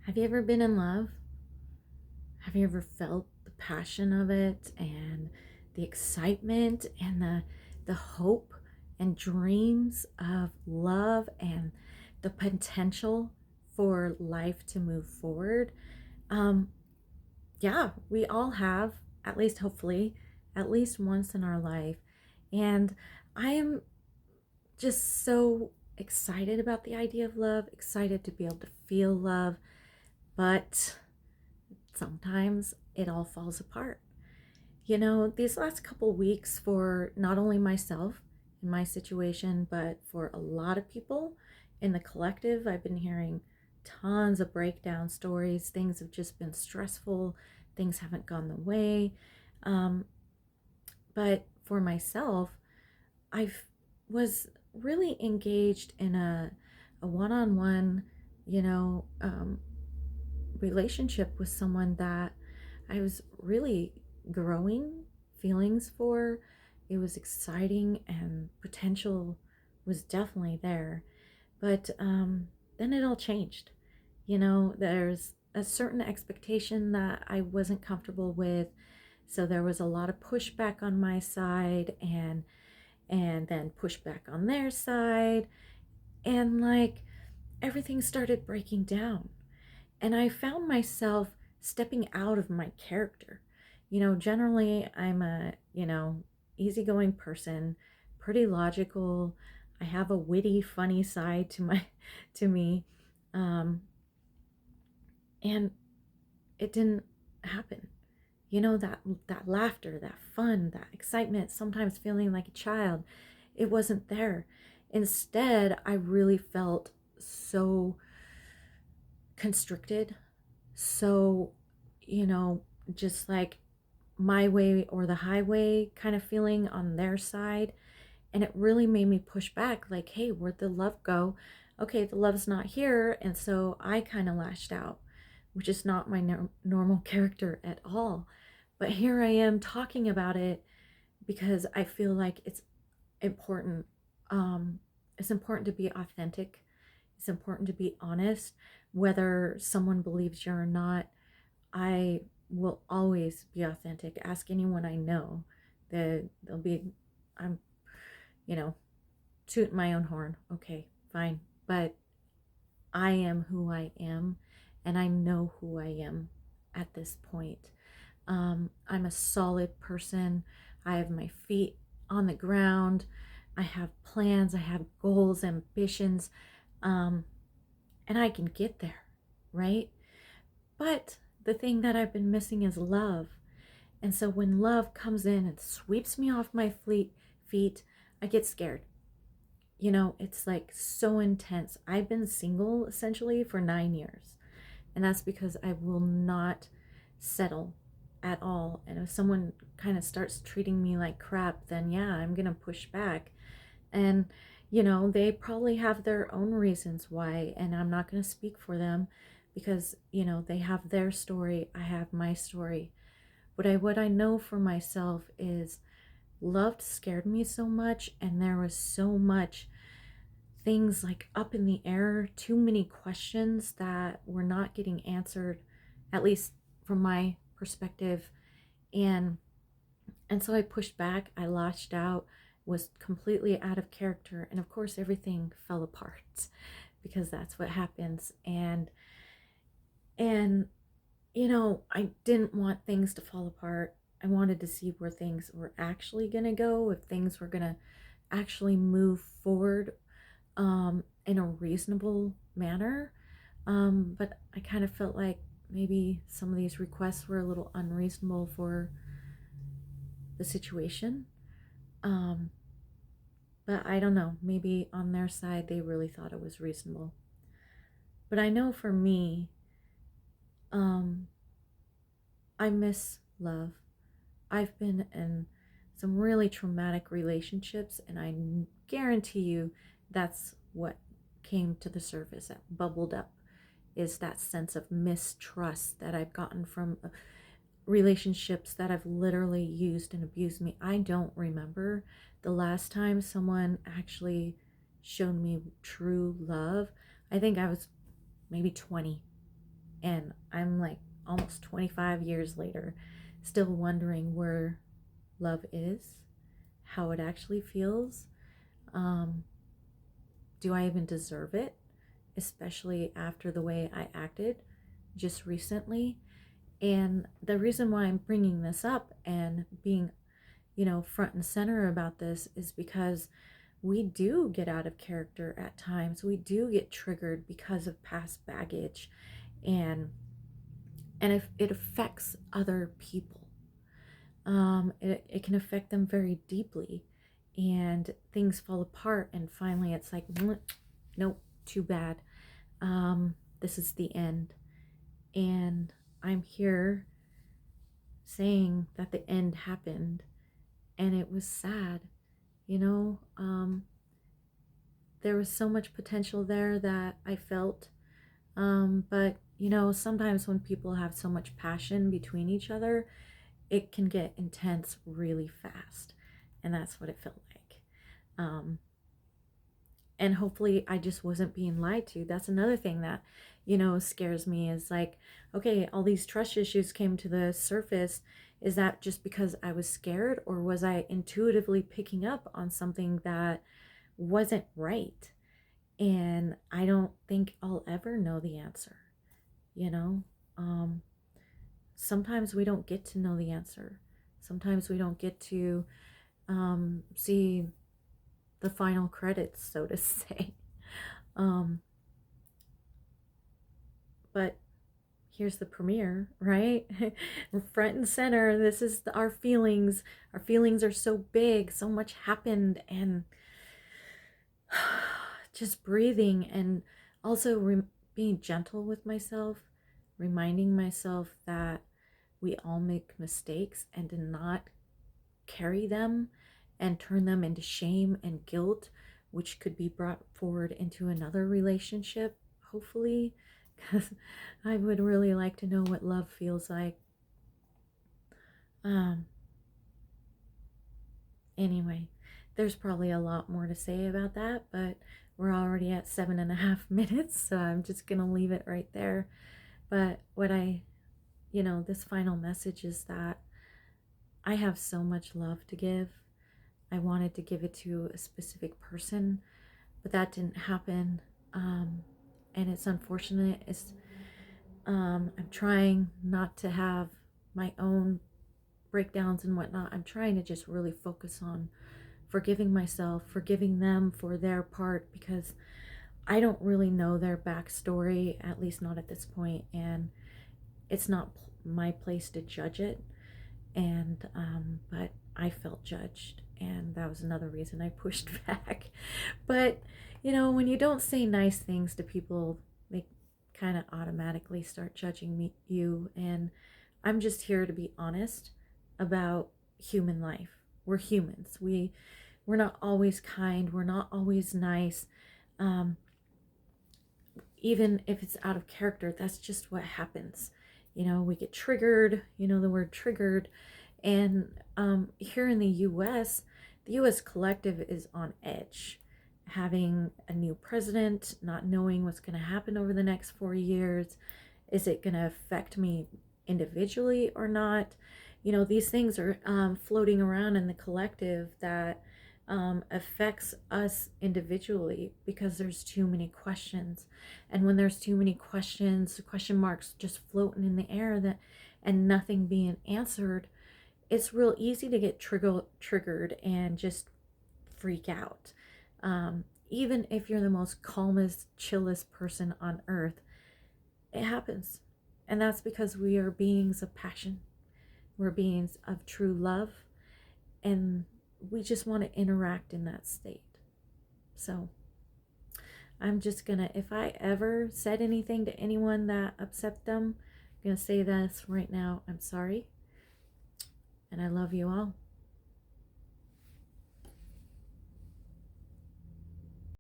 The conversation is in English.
Have you ever been in love? Have you ever felt the passion of it and the excitement and the hope and dreams of love and the potential for life to move forward? Um, yeah, we all have, at least hopefully, at least once in our life. And I am just so excited about the idea of love, excited to be able to feel love, but sometimes it all falls apart. These last couple weeks for not only myself in my situation, but for a lot of people in the collective, I've been hearing tons of breakdown stories. Things have just been stressful, things haven't gone the way. Um, but for myself, I was really engaged in a one-on-one, you know, um, relationship with someone that I was really growing feelings for. It was exciting and potential was definitely there. But then it all changed. There's a certain expectation that I wasn't comfortable with. So there was a lot of pushback on my side and then pushback on their side. And like everything started breaking down. And I found myself stepping out of my character. Generally I'm a, easygoing person, pretty logical. I have a witty, funny side to my to me. Um, and it didn't happen. That laughter, that fun, that excitement, sometimes feeling like a child, it wasn't there. Instead, I really felt so constricted, so, you know, just like my way or the highway kind of feeling on their side. And it really made me push back like, hey, where'd the love go? Okay, the love's not here. And so I kind of lashed out, which is not my normal character at all. But here I am talking about it because I feel like important. Um, it's important to be authentic. It's important to be honest, whether someone believes you or not. I will always be authentic. Ask anyone I know that they'll be, I'm, you know, toot my own horn. Okay, fine. But I am who I am, and I know who I am at this point. I'm a solid person. I have my feet on the ground. I have plans. I have goals, ambitions, um, and I can get there, right? But the thing that I've been missing is love. And so when love comes in and sweeps me off my feet, I get scared. It's like so intense. I've been single essentially for 9 years, and that's because I will not settle at all. And if someone kind of starts treating me like crap, then yeah, I'm gonna push back. And they probably have their own reasons why, and I'm not gonna speak for them because they have their story, I have my story. What I know for myself is love scared me so much, and there was so much things like up in the air, too many questions that were not getting answered, at least from my perspective. And and so I pushed back, I lashed out, was completely out of character, and of course everything fell apart because that's what happens. And I didn't want things to fall apart. I wanted to see where things were actually going to go, if things were going to actually move forward in a reasonable manner. But I kind of felt like maybe some of these requests were a little unreasonable for the situation. Um, but I don't know. Maybe on their side, they really thought it was reasonable. But I know for me, um, I miss love. I've been in some really traumatic relationships, and I guarantee you that's what came to the surface, that bubbled up, is that sense of mistrust that I've gotten from relationships that have literally used and abused me. I don't remember the last time someone actually showed me true love. I think I was maybe 20, And I'm like almost 25 years later, still wondering where love is, how it actually feels. Um, do I even deserve it? Especially after the way I acted just recently. And the reason why I'm bringing this up and being, front and center about this is because we do get out of character at times. We do get triggered because of past baggage, and if it affects other people, it can affect them very deeply, and things fall apart. And finally, it's like, nope, too bad. This is the end, and I'm here saying that the end happened, and it was sad. You know, there was so much potential there that I felt. But, sometimes when people have so much passion between each other, it can get intense really fast. And that's what it felt like. Um, and hopefully I just wasn't being lied to. That's another thing that, scares me is like, okay, all these trust issues came to the surface. Is that just because I was scared, or was I intuitively picking up on something that wasn't right? And I don't think I'll ever know the answer, you know? Um, Sometimes we don't get to know the answer. Sometimes we don't get to see the final credits, so to say. Um, but here's the premiere, right? We're front and center. This is our feelings. Our feelings are so big. So much happened, and just breathing, and also being gentle with myself, reminding myself that we all make mistakes, and to not carry them and turn them into shame and guilt, which could be brought forward into another relationship, hopefully, because I would really like to know what love feels like. Um, anyway, there's probably a lot more to say about that, but we're already at 7.5 minutes, so I'm just gonna leave it right there. But this final message is that I have so much love to give. I wanted to give it to a specific person, but that didn't happen. And it's unfortunate. I'm trying not to have my own breakdowns and whatnot. I'm trying to just really focus on forgiving myself, forgiving them for their part, because I don't really know their backstory, at least not at this point, and it's not my place to judge it. And but I felt judged, and that was another reason I pushed back. But when you don't say nice things to people, they kind of automatically start judging you. And I'm just here to be honest about human life. We're humans. We're not always kind. We're not always nice. Um, Even if it's out of character, that's just what happens. We get triggered. The word triggered. And here in the US, the US collective is on edge. Having a new president, not knowing what's going to happen over the next 4 years. Is it going to affect me individually or not? These things are floating around in the collective that affects us individually, because there's too many questions. And when there's too many questions, question marks just floating in the air, and nothing being answered, it's real easy to get triggered and just freak out. Even if you're the most calmest, chillest person on earth, it happens. And that's because we are beings of passion. We're beings of true love, and we just want to interact in that state. So I'm just gonna, if I ever said anything to anyone that upset them, I'm gonna say this right now. I'm sorry, and I love you all.